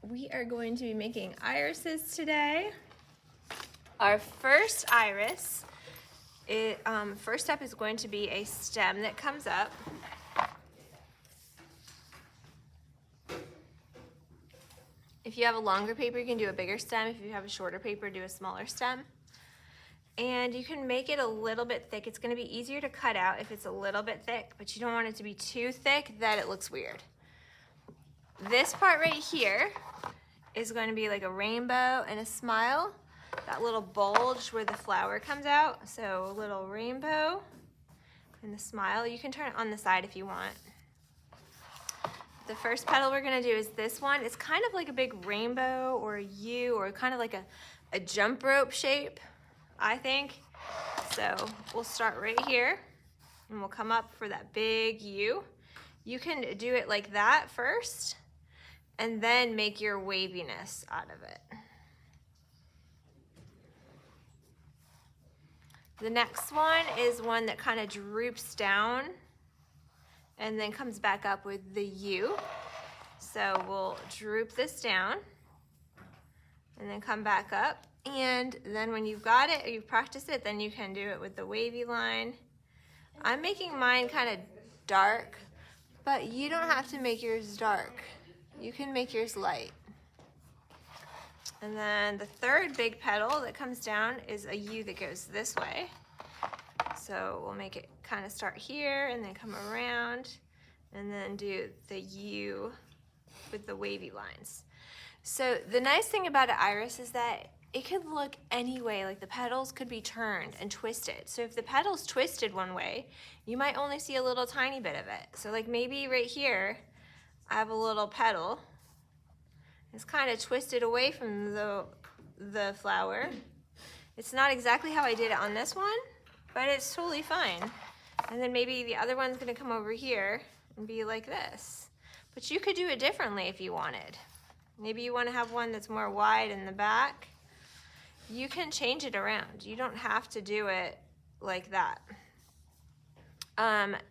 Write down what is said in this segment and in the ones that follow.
We are going to be making irises today. Our first iris, first step is going to be a stem that comes up. If you have a longer paper, you can do a bigger stem. If you have a shorter paper, do a smaller stem. And you can make it a little bit thick. It's going to be easier to cut out if it's a little bit thick, but you don't want it to be too thick that it looks weird. This part right here is going to be like a rainbow and a smile. That little bulge where the flower comes out. So a little rainbow and the smile. You can turn it on the side if you want. The first petal we're going to do is this one. It's kind of like a big rainbow or a U or kind of like a jump rope shape, I think. So we'll start right here and we'll come up for that big U. You can do it like that first and then make your waviness out of it. The next one is one that kind of droops down and then comes back up with the U. So we'll droop this down and then come back up. And then when you've got it, or you've practiced it, then you can do it with the wavy line. I'm making mine kind of dark, but you don't have to make yours dark. You can make yours light. And then the third big petal that comes down is a U that goes this way. So we'll make it kind of start here and then come around and then do the U with the wavy lines. So the nice thing about an iris is that it could look any way, like the petals could be turned and twisted. So if the petal's twisted one way, you might only see a little tiny bit of it. So like maybe right here, I have a little petal. It's kind of twisted away from the flower. It's not exactly how I did it on this one, but it's totally fine. And then maybe the other one's gonna come over here and be like this. But you could do it differently if you wanted. Maybe you wanna have one that's more wide in the back. You can change it around. You don't have to do it like that.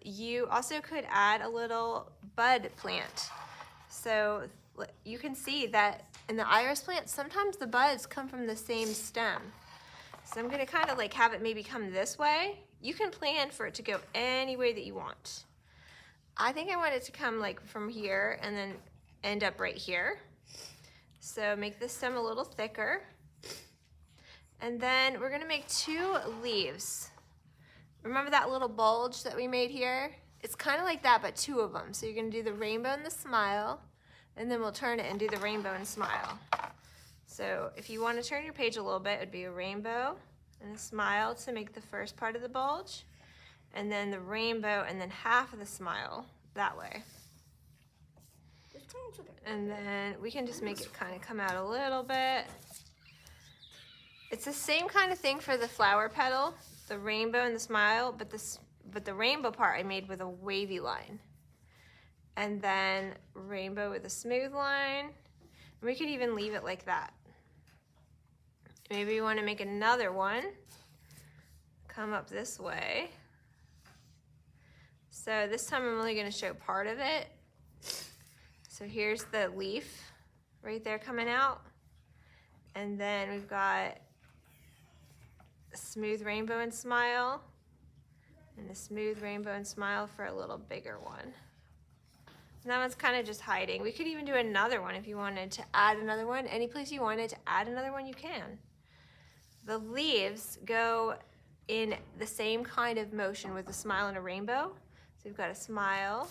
You also could add a little bud plant. So you can see that in the iris plant, sometimes the buds come from the same stem. So I'm gonna kind of like have it maybe come this way. You can plan for it to go any way that you want. I think I want it to come like from here and then end up right here. So make the stem a little thicker. And then we're gonna make 2 leaves. Remember that little bulge that we made here? It's kind of like that, but 2 of them. So you're gonna do the rainbow and the smile, and then we'll turn it and do the rainbow and smile. So if you want to turn your page a little bit, it would be a rainbow and a smile to make the first part of the bulge, and then the rainbow and then half of the smile that way. And then we can just make it kind of come out a little bit. It's the same kind of thing for the flower petal, the rainbow and the smile, but the rainbow part I made with a wavy line. And then rainbow with a smooth line. And we could even leave it like that. Maybe you want to make another one. Come up this way. So this time I'm only going to show part of it. So here's the leaf right there coming out. And then we've got a smooth rainbow and smile. And a smooth rainbow and smile for a little bigger one. And that one's kind of just hiding. We could even do another one if you wanted to add another one. Any place you wanted to add another one, you can. The leaves go in the same kind of motion with a smile and a rainbow. So we've got a smile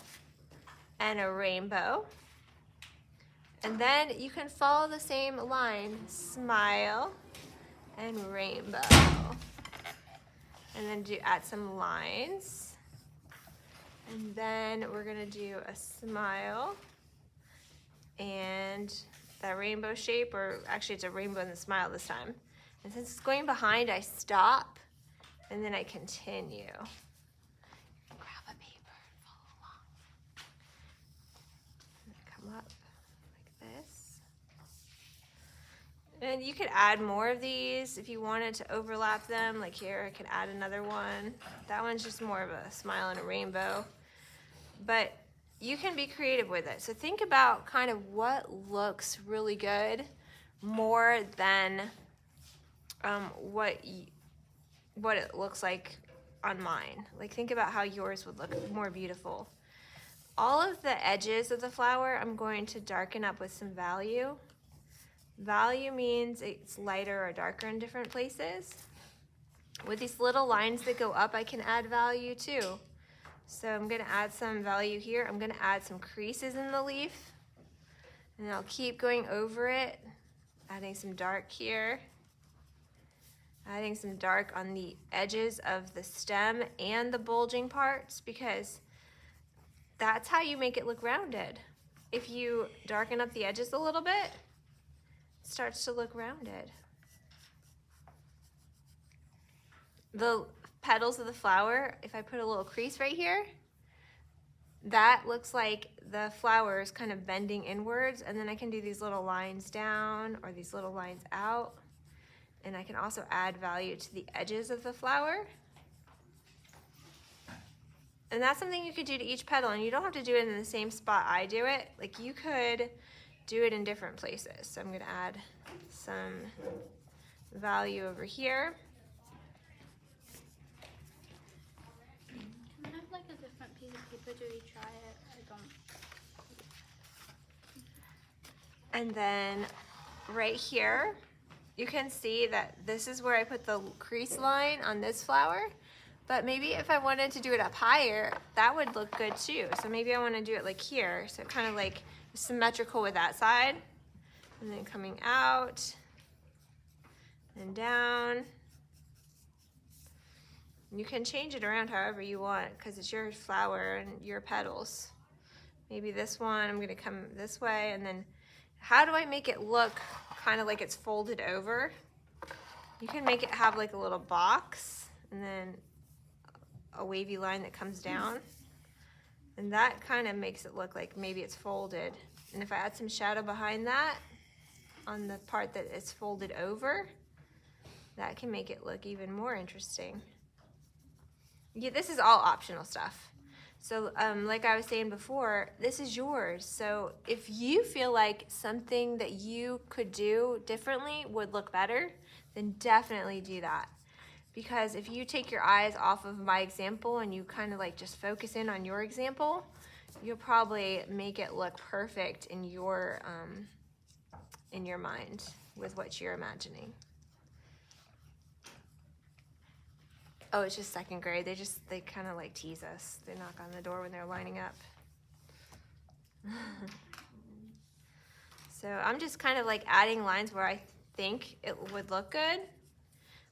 and a rainbow. And then you can follow the same line, smile and rainbow. And then add some lines. And then we're gonna do a smile and that rainbow shape, or actually it's a rainbow and the smile this time. And since it's going behind, I stop and then I continue. Grab a paper and follow along. And come up like this. And you could add more of these if you wanted to overlap them. Like here, I could add another one. That one's just more of a smile and a rainbow. But you can be creative with it. So think about kind of what looks really good more than what it looks like on mine. Like think about how yours would look more beautiful. All of the edges of the flower I'm going to darken up with some value. Value means it's lighter or darker in different places. With these little lines that go up, I can add value too. So I'm gonna add some value here. I'm gonna add some creases in the leaf, and I'll keep going over it, adding some dark here, adding some dark on the edges of the stem and the bulging parts, because that's how you make it look rounded. If you darken up the edges a little bit, it starts to look rounded. The petals of the flower, if I put a little crease right here, that looks like the flower is kind of bending inwards, and then I can do these little lines down or these little lines out, and I can also add value to the edges of the flower. And that's something you could do to each petal, and you don't have to do it in the same spot I do it. Like you could do it in different places. So I'm gonna add some value over here. Can I have like a different piece of paper to retry it? I don't. And then right here, you can see that this is where I put the crease line on this flower. But maybe if I wanted to do it up higher, that would look good too. So maybe I want to do it like here. So kind of like symmetrical with that side. And then coming out and down. You can change it around however you want because it's your flower and your petals. Maybe this one, I'm gonna come this way, and then how do I make it look kind of like it's folded over? You can make it have like a little box and then a wavy line that comes down. And that kind of makes it look like maybe it's folded. And if I add some shadow behind that, on the part that is folded over, that can make it look even more interesting. Yeah, this is all optional stuff. So like I was saying before, this is yours. So if you feel like something that you could do differently would look better, then definitely do that. Because if you take your eyes off of my example and you kind of like just focus in on your example, you'll probably make it look perfect in your mind with what you're imagining. Oh, it's just second grade. They kind of like tease us. They knock on the door when they're lining up. So I'm just kind of like adding lines where I think it would look good.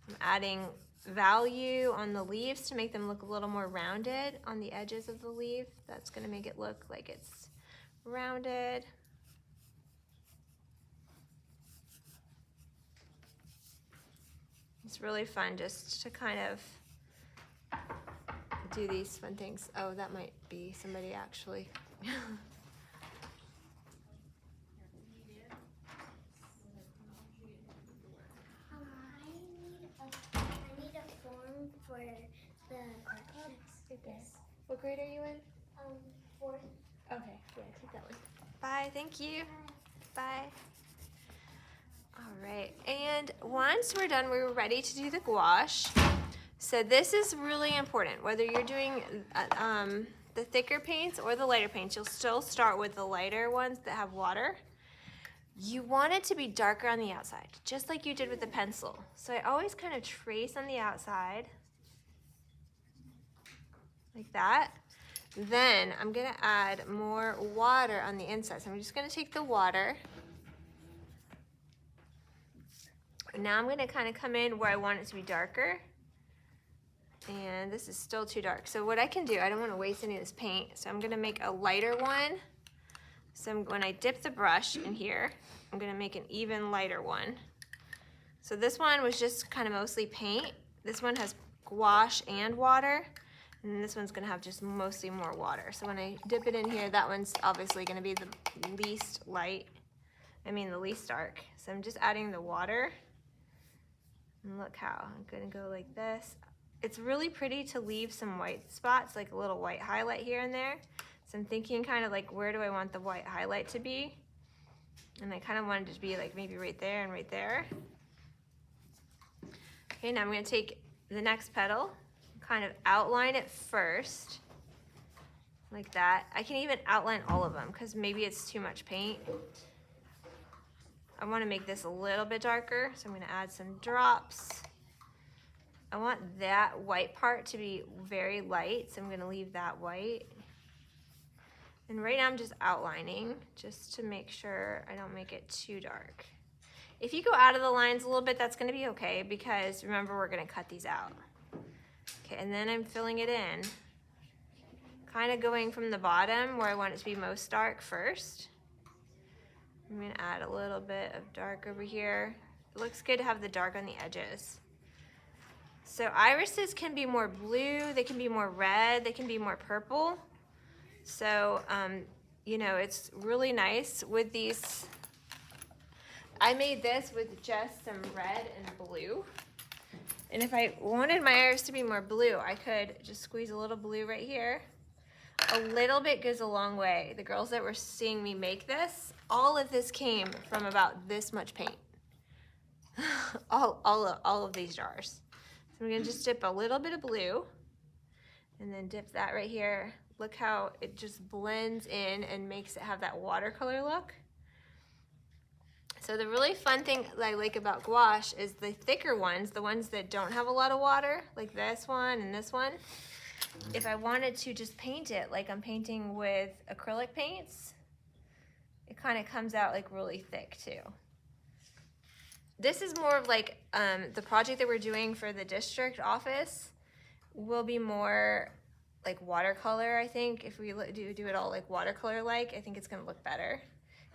I'm adding value on the leaves to make them look a little more rounded on the edges of the leaf. That's going to make it look like it's rounded. It's really fun just to kind of do these fun things. Oh, that might be somebody actually. I need a form for the Yes. What grade are you in? 4th. Okay, yeah, take that one. Bye, thank you. Bye. All right, and once we're done, we're ready to do the gouache. So this is really important. Whether you're doing the thicker paints or the lighter paints, you'll still start with the lighter ones that have water. You want it to be darker on the outside, just like you did with the pencil. So I always kind of trace on the outside, like that. Then I'm gonna add more water on the inside. So I'm just gonna take the water. Now I'm gonna kind of come in where I want it to be darker. And this is still too dark. So what I can do, I don't want to waste any of this paint, so I'm gonna make a lighter one. So when I dip the brush in here, I'm gonna make an even lighter one. So this one was just kind of mostly paint. This one has gouache and water, and this one's gonna have just mostly more water. So when I dip it in here, that one's obviously gonna be the least the least dark. So I'm just adding the water. And look how I'm gonna go like this. It's really pretty to leave some white spots, like a little white highlight here and there. So I'm thinking kind of like, where do I want the white highlight to be? And I kind of wanted it to be like maybe right there and right there. Okay, now I'm going to take the next petal, kind of outline it first, like that. I can even outline all of them because maybe it's too much paint. I want to make this a little bit darker, so I'm going to add some drops. I want that white part to be very light, so I'm going to leave that white. And right now I'm just outlining just to make sure I don't make it too dark. If you go out of the lines a little bit, that's going to be okay because remember we're going to cut these out. Okay, and then I'm filling it in. Kind of going from the bottom where I want it to be most dark first. I'm going to add a little bit of dark over here. It looks good to have the dark on the edges. So irises can be more blue, they can be more red, they can be more purple. So, you know, it's really nice with these. I made this with just some red and blue. And if I wanted my iris to be more blue, I could just squeeze a little blue right here. A little bit goes a long way. The girls that were seeing me make this, all of this came from about this much paint. all of these jars. So I'm gonna just dip a little bit of blue and then dip that right here. Look how it just blends in and makes it have that watercolor look. So the really fun thing that I like about gouache is the thicker ones, the ones that don't have a lot of water, like this one and this one. If I wanted to just paint it like I'm painting with acrylic paints, it kind of comes out like really thick too. This is more of like the project that we're doing for the district office will be more like watercolor, I think. If we do it all like watercolor-like, I think it's gonna look better.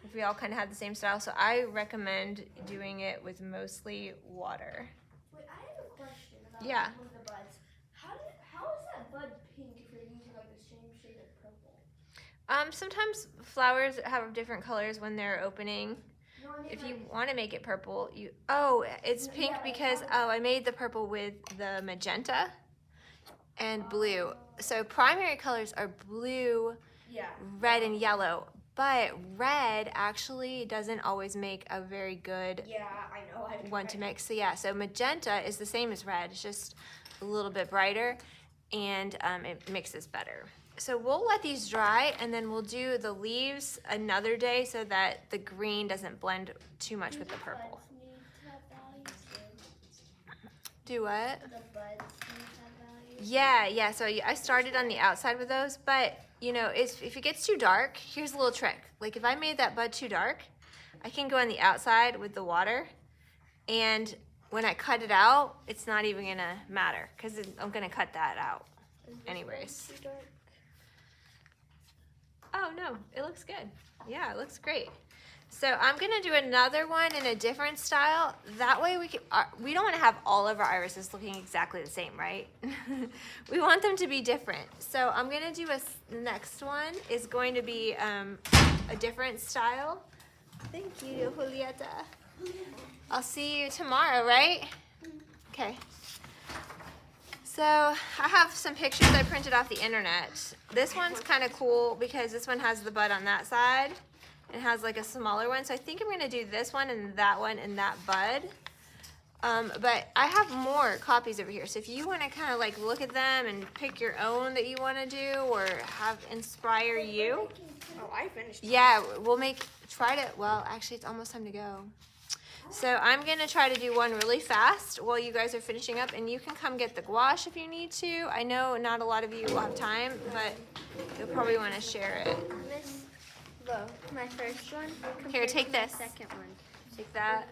If we all kind of have the same style. So I recommend doing it with mostly water. Wait, I have a question about Yeah. one of the buds. How is that bud pink if you're using like the same shade of purple? Sometimes flowers have different colors when they're opening. No, I mean, If you want to make it purple, it's pink yeah, because, I made the purple with the magenta and blue. So primary colors are blue, yeah. red, and yellow. But red actually doesn't always make a very good Yeah, I know. one to mix. So yeah, so magenta is the same as red. It's just a little bit brighter, and it mixes better. So we'll let these dry, and then we'll do the leaves another day so that the green doesn't blend too much with the purple. Do what? The buds need to have value. Yeah, so I started on the outside with those, but you know, if it gets too dark, here's a little trick. Like if I made that bud too dark, I can go on the outside with the water, and when I cut it out, it's not even gonna matter because I'm gonna cut that out anyways. Oh no, it looks good. Yeah, it looks great. So I'm gonna do another one in a different style. That way we don't wanna have all of our irises looking exactly the same, right? We want them to be different. So I'm gonna do the next one is going to be a different style. Thank you, Julieta. I'll see you tomorrow, right? Okay. So I have some pictures I printed off the internet. This one's kind of cool because this one has the bud on that side. It has like a smaller one. So I think I'm gonna do this one and that bud. But I have more copies over here. So if you wanna kind of like look at them and pick your own that you wanna do or have inspire you. Oh, I finished. Yeah, well, actually it's almost time to go. So I'm gonna try to do one really fast while you guys are finishing up, and you can come get the gouache if you need to. I know not a lot of you will have time, but you'll probably wanna share it. My first one. Here, take this. Second one. Take that.